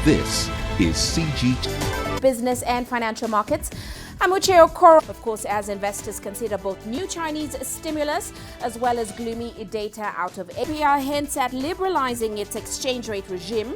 This is CG Business and financial markets. I'm Uche Okoronkwo. Of course, as investors consider both new Chinese stimulus as well as gloomy data out of APR hints at liberalizing its exchange rate regime.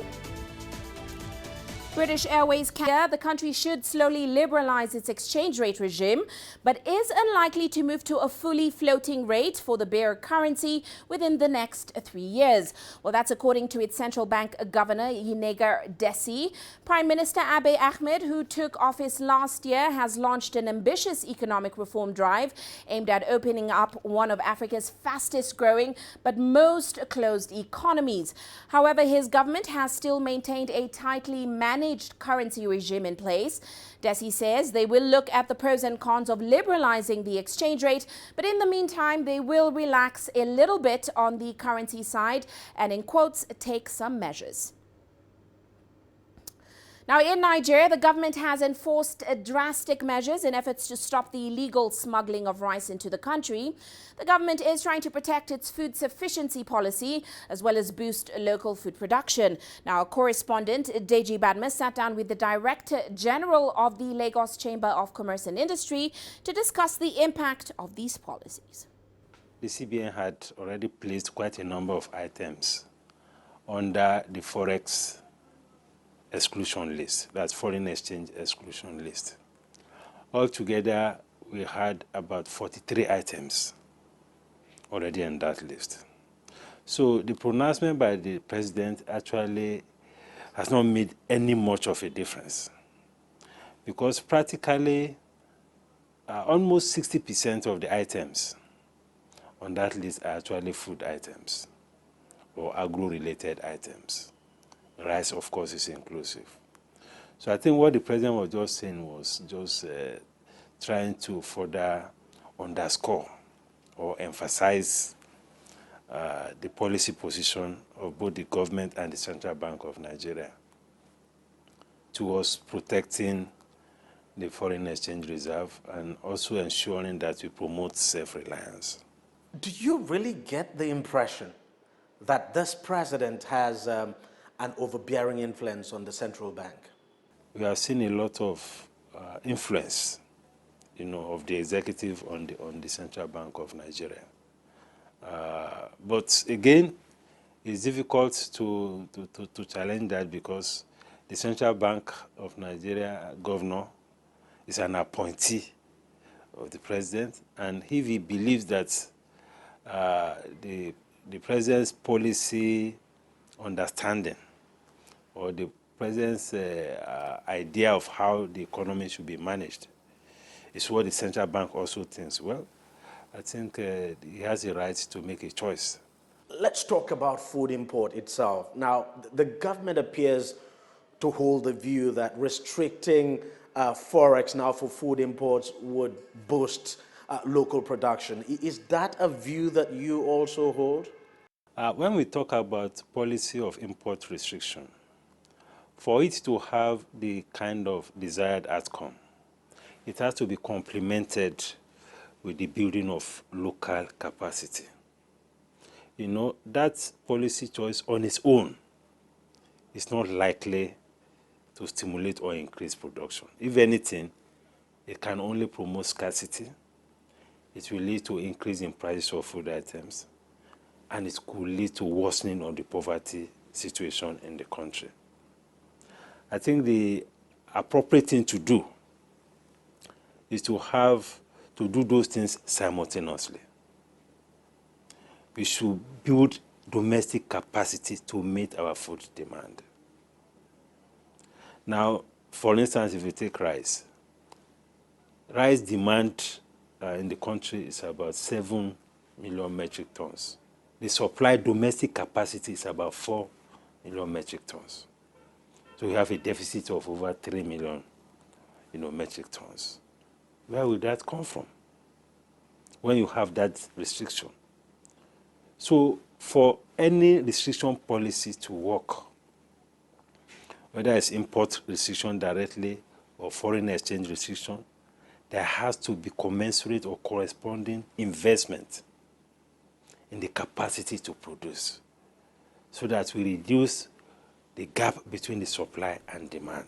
British Airways, the country should slowly liberalize its exchange rate regime, but is unlikely to move to a fully floating rate for the bearer currency within the next 3 years. Well, that's according to its central bank governor, Ynega Desi. Prime Minister Abiy Ahmed, who took office last year, has launched an ambitious economic reform drive aimed at opening up one of Africa's fastest growing but most closed economies. However, his government has still maintained a tightly managed currency regime in place. Desi says they will look at the pros and cons of liberalizing the exchange rate, but in the meantime, they will relax a little bit on the currency side and, in quotes, take some measures. Now, in Nigeria, the government has enforced drastic measures in efforts to stop the illegal smuggling of rice into the country. The government is trying to protect its food sufficiency policy as well as boost local food production. Now, our correspondent, Deji Badmus, sat down with the Director General of the Lagos Chamber of Commerce and Industry to discuss the impact of these policies. The CBN had already placed quite a number of items under the Forex exclusion list, that's foreign exchange exclusion list. Altogether, we had about 43 items already on that list. So the pronouncement by the president actually has not made any much of a difference, because practically almost 60% of the items on that list are actually food items or agro-related items. Rice, of course, is inclusive. So I think what the president was just saying was just trying to further underscore or emphasize the policy position of both the government and the Central Bank of Nigeria towards protecting the foreign exchange reserve and also ensuring that we promote self-reliance. Do you really get the impression that this president has an overbearing influence on the central bank? We have seen a lot of influence, of the executive on the Central Bank of Nigeria. But again, it's difficult to challenge that, because the Central Bank of Nigeria governor is an appointee of the president, and if he believes that the president's policy understanding or the president's idea of how the economy should be managed is what the central bank also thinks, well, I think he has a right to make a choice. Let's talk about food import itself. Now, the government appears to hold the view that restricting forex now for food imports would boost local production. Is that a view that you also hold? When we talk about policy of import restriction, for it to have the kind of desired outcome, it has to be complemented with the building of local capacity. That policy choice on its own is not likely to stimulate or increase production. If anything, it can only promote scarcity. It will lead to increase in prices of food items, and it could lead to worsening of the poverty situation in the country. I think the appropriate thing to do is to do those things simultaneously. We should build domestic capacity to meet our food demand. Now, for instance, if you take rice demand in the country is about 7 million metric tons. The supply domestic capacity is about 4 million metric tons. So we have a deficit of over 3 million, metric tons. Where will that come from when you have that restriction? So for any restriction policy to work, whether it's import restriction directly or foreign exchange restriction, there has to be commensurate or corresponding investment in the capacity to produce, so that we reduce the gap between the supply and demand.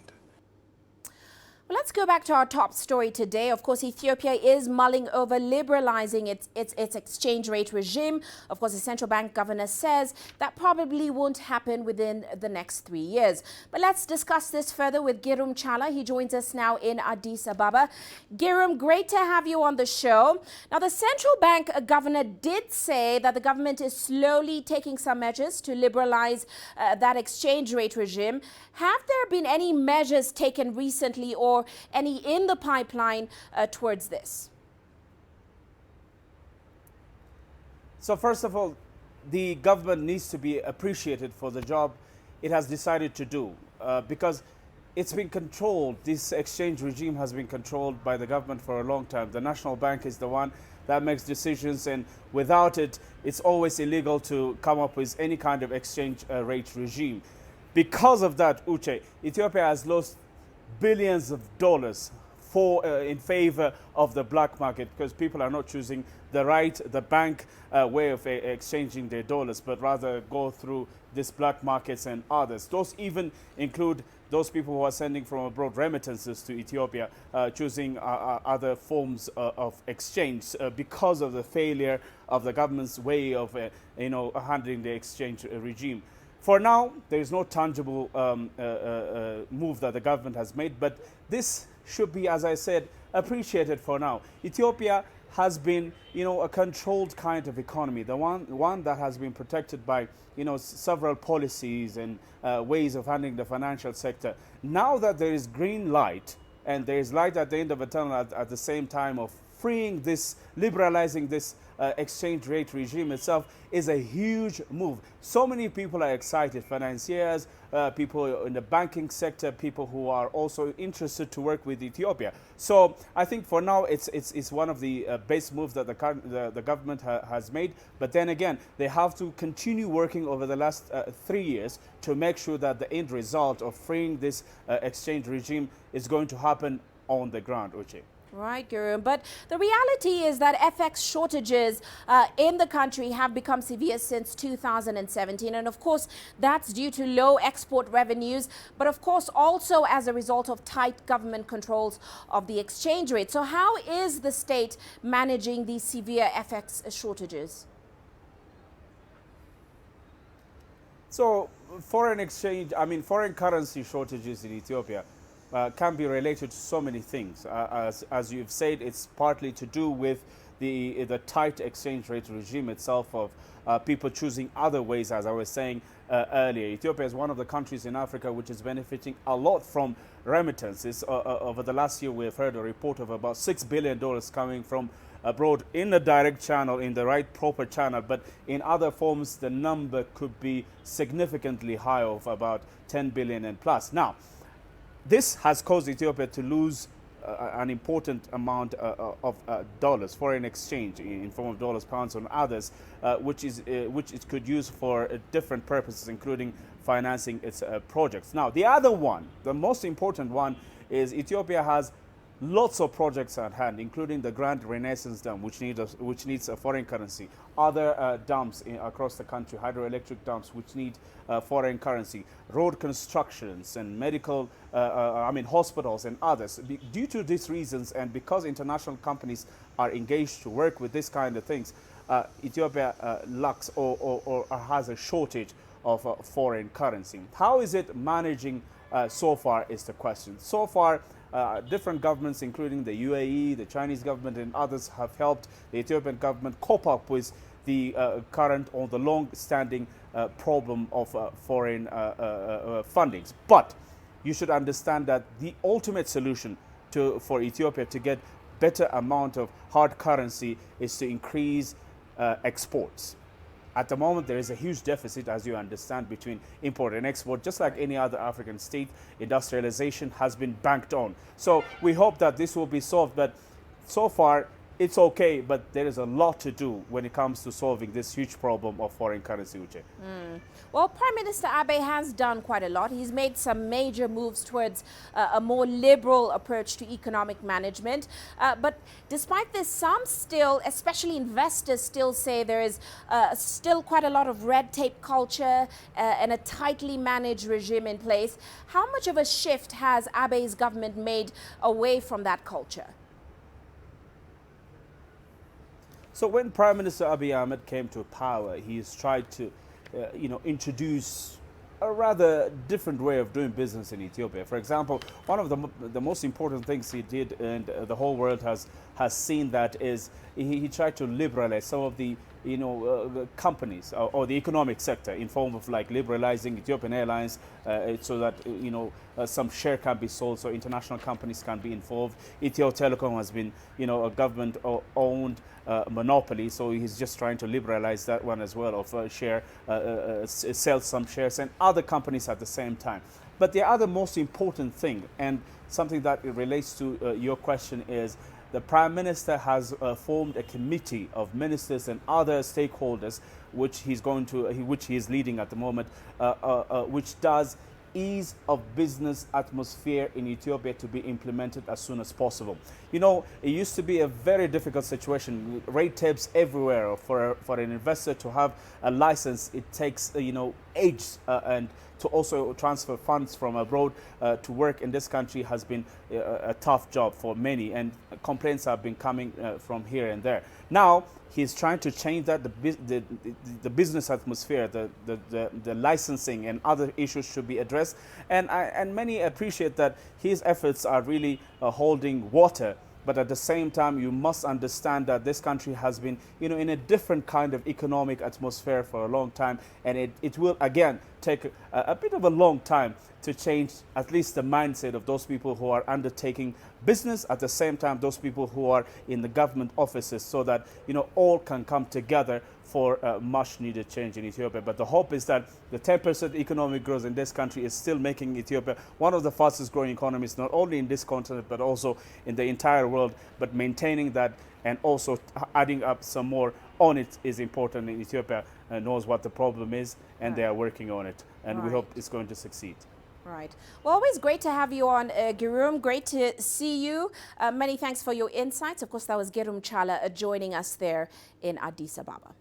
Well, let's go back to our top story today. Of course, Ethiopia is mulling over liberalizing its exchange rate regime. Of course, the central bank governor says that probably won't happen within the next 3 years. But let's discuss this further with Girum Chala. He joins us now in Addis Ababa. Girum, great to have you on the show. Now, the central bank governor did say that the government is slowly taking some measures to liberalize that exchange rate regime. Have there been any measures taken recently or any in the pipeline towards this? So first of all, the government needs to be appreciated for the job it has decided to do because it's been controlled. This exchange regime has been controlled by the government for a long time. The National Bank is the one that makes decisions, and without it, it's always illegal to come up with any kind of exchange rate regime. Because of that, Uche, Ethiopia has lost billions of dollars in favor of the black market because people are not choosing the bank way of exchanging their dollars, but rather go through these black markets and others. Those even include those people who are sending from abroad remittances to Ethiopia, choosing other forms of exchange because of the failure of the government's way of handling the exchange regime. For now, there is no tangible move that the government has made, but this should be, as I said, appreciated for now. Ethiopia has been, a controlled kind of economy, the one that has been protected by, several policies and ways of handling the financial sector. Now that there is green light and there is light at the end of the tunnel at the same time of freeing this, liberalizing this exchange rate regime itself is a huge move. So many people are excited, financiers, people in the banking sector, people who are also interested to work with Ethiopia. So I think for now it's one of the best moves that the government has made. But then again, they have to continue working over the last 3 years to make sure that the end result of freeing this exchange regime is going to happen on the ground, Uche. Right, Guru. But the reality is that FX shortages in the country have become severe since 2017. And of course, that's due to low export revenues, but of course also as a result of tight government controls of the exchange rate. So how is the state managing these severe FX shortages? So foreign currency shortages in Ethiopia can be related to so many things. As you've said, it's partly to do with the tight exchange rate regime itself of people choosing other ways, as I was saying earlier. Ethiopia is one of the countries in Africa which is benefiting a lot from remittances. Over the last year, we have heard a report of about $6 billion coming from abroad in the direct channel, in the right proper channel, but in other forms, the number could be significantly higher, of about 10 billion and plus. Now, this has caused Ethiopia to lose an important amount of dollars, foreign exchange in form of dollars, pounds, and others, which it could use for different purposes, including financing its projects. Now, the other one, the most important one, is Ethiopia has lots of projects at hand, including the Grand Renaissance Dam, which needs a foreign currency. Other dams across the country, hydroelectric dams, which need foreign currency. Road constructions and medical, hospitals and others. Due to these reasons, and because international companies are engaged to work with this kind of things, Ethiopia lacks or has a shortage of foreign currency. How is it managing so far is the question. So far, different governments, including the UAE, the Chinese government, and others, have helped the Ethiopian government cope up with the current or the long-standing problem of foreign fundings. But you should understand that the ultimate solution for Ethiopia to get better amount of hard currency is to increase exports. At the moment, there is a huge deficit, as you understand, between import and export. Just like any other African state, industrialization has been banked on. So we hope that this will be solved. But so far, it's okay, but there is a lot to do when it comes to solving this huge problem of foreign currency, Uche. Well, Prime Minister Abe has done quite a lot. He's made some major moves towards a more liberal approach to economic management. But despite this, some still, especially investors, still say there is still quite a lot of red tape culture and a tightly managed regime in place. How much of a shift has Abe's government made away from that culture? So when Prime Minister Abiy Ahmed came to power, he's tried to, introduce a rather different way of doing business in Ethiopia. For example, one of the most important things he did, and the whole world has seen that, is he tried to liberalize some of the companies or the economic sector in form of like liberalizing Ethiopian Airlines so that some share can be sold, so international companies can be involved. Ethio Telecom has been a government owned monopoly, so he's just trying to liberalize that one as well, of sell some shares, and other companies at the same time. But the other most important thing, and something that relates to your question, is the Prime Minister has formed a committee of ministers and other stakeholders, which he is leading at the moment, which does ease of business atmosphere in Ethiopia to be implemented as soon as possible. It used to be a very difficult situation, red tapes everywhere. For an investor to have a license, it takes ages, and to also transfer funds from abroad to work in this country has been a tough job for many, and complaints have been coming from here and there. Now he's trying to change that. The business atmosphere, the licensing and other issues should be addressed, and many appreciate that his efforts are really holding water. But at the same time, you must understand that this country has been, in a different kind of economic atmosphere for a long time, and it will again take a bit of a long time to change at least the mindset of those people who are undertaking business, at the same time those people who are in the government offices, so that all can come together for much needed change in Ethiopia. But the hope is that the 10% economic growth in this country is still making Ethiopia one of the fastest growing economies, not only in this continent but also in the entire world. But maintaining that and also adding up some more on it is important. In Ethiopia knows what the problem is, and they are working on it, and we hope it's going to succeed. Right. Well, always great to have you on, Gerum. Great to see you. Many thanks for your insights. Of course, that was Gerum Chala joining us there in Addis Ababa.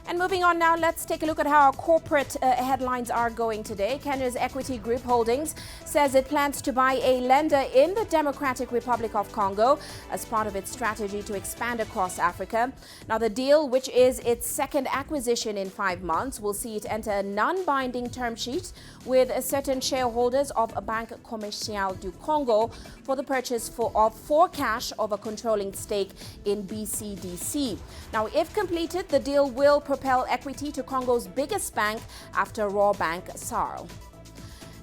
And moving on now, let's take a look at how our corporate headlines are going today. Kenya's Equity Group Holdings says it plans to buy a lender in the Democratic Republic of Congo as part of its strategy to expand across Africa. Now, the deal, which is its second acquisition in 5 months, will see it enter a non-binding term sheet with certain shareholders of Banque Commerciale du Congo for the purchase for cash of a controlling stake in BCDC. Now, if completed, the deal will propel equity to Congo's biggest bank after Raw Bank SARL.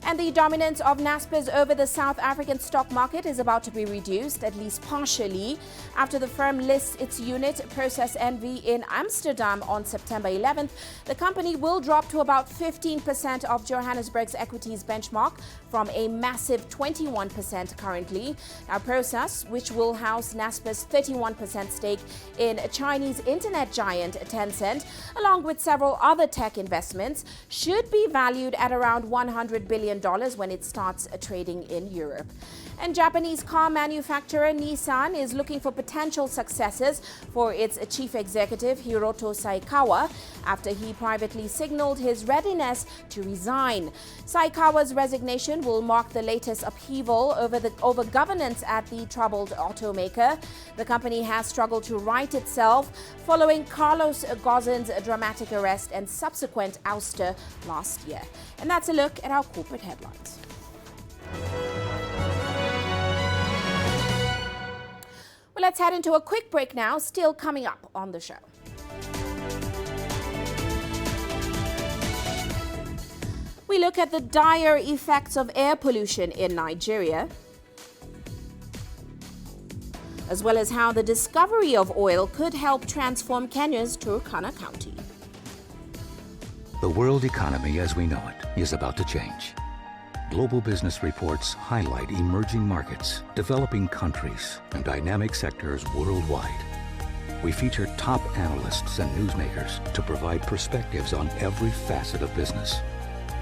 And the dominance of Naspers over the South African stock market is about to be reduced, at least partially, after the firm lists its unit, Process NV, in Amsterdam on September 11th. The company will drop to about 15% of Johannesburg's equities benchmark from a massive 21% currently. Now, Process, which will house Naspers' 31% stake in Chinese internet giant Tencent, along with several other tech investments, should be valued at around $100 billion when it starts trading in Europe. And Japanese car manufacturer Nissan is looking for potential successors for its chief executive Hiroto Saikawa after he privately signaled his readiness to resign. Saikawa's resignation will mark the latest upheaval over governance at the troubled automaker. The company has struggled to right itself following Carlos Ghosn's dramatic arrest and subsequent ouster last year. And that's a look at our corporate headlines. Well, let's head into a quick break now, still coming up on the show. We look at the dire effects of air pollution in Nigeria, as well as how the discovery of oil could help transform Kenya's Turkana County. The world economy as we know it is about to change. Global Business reports highlight emerging markets, developing countries, and dynamic sectors worldwide. We feature top analysts and newsmakers to provide perspectives on every facet of business.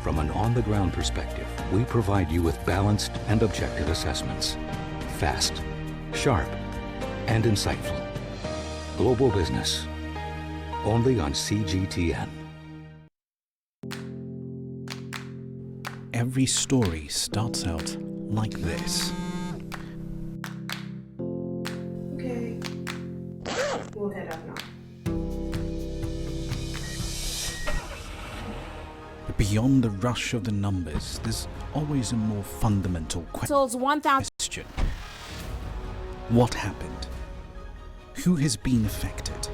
From an on-the-ground perspective, we provide you with balanced and objective assessments. Fast, sharp, and insightful. Global Business, only on CGTN. Every story starts out like this. Okay. We'll head up now. But beyond the rush of the numbers, there's always a more fundamental Totals 1,000. question. What happened? Who has been affected?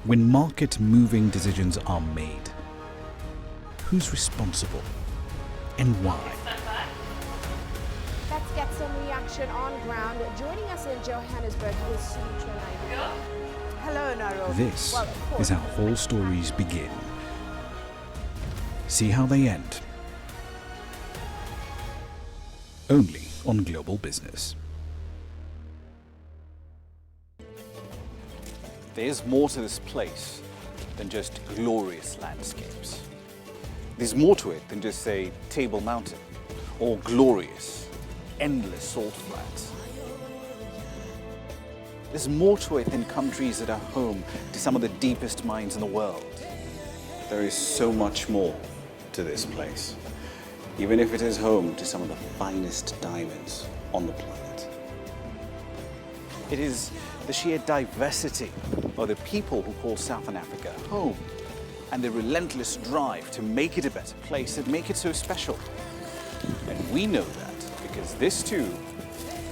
When market-moving decisions are made, who's responsible and why? Let's get some reaction on ground. Joining us in Johannesburg is Sutra. Hello, Nairobi. This Well, of course. is how all stories begin. See how they end. Only on Global Business. There's more to this place than just glorious landscapes. There's more to it than just, say, Table Mountain or glorious, endless salt flats. There's more to it than countries that are home to some of the deepest mines in the world. There is so much more to this place, even if it is home to some of the finest diamonds on the planet. It is the sheer diversity of the people who call Southern Africa home and the relentless drive to make it a better place that make it so special. And we know that because this too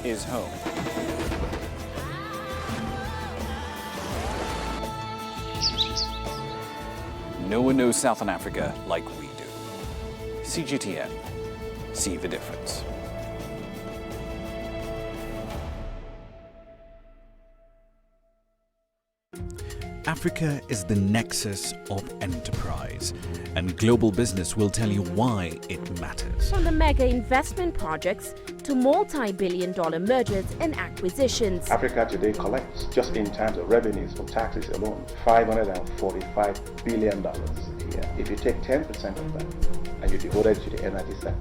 is home. No one knows Southern Africa like we do. CGTN, see the difference. Africa is the nexus of enterprise, and Global Business will tell you why it matters. From the mega investment projects to multi-billion-dollar mergers and acquisitions. Africa today collects, just in terms of revenues from taxes alone, $545 billion a year. If you take 10% of that and you devote it to the energy sector,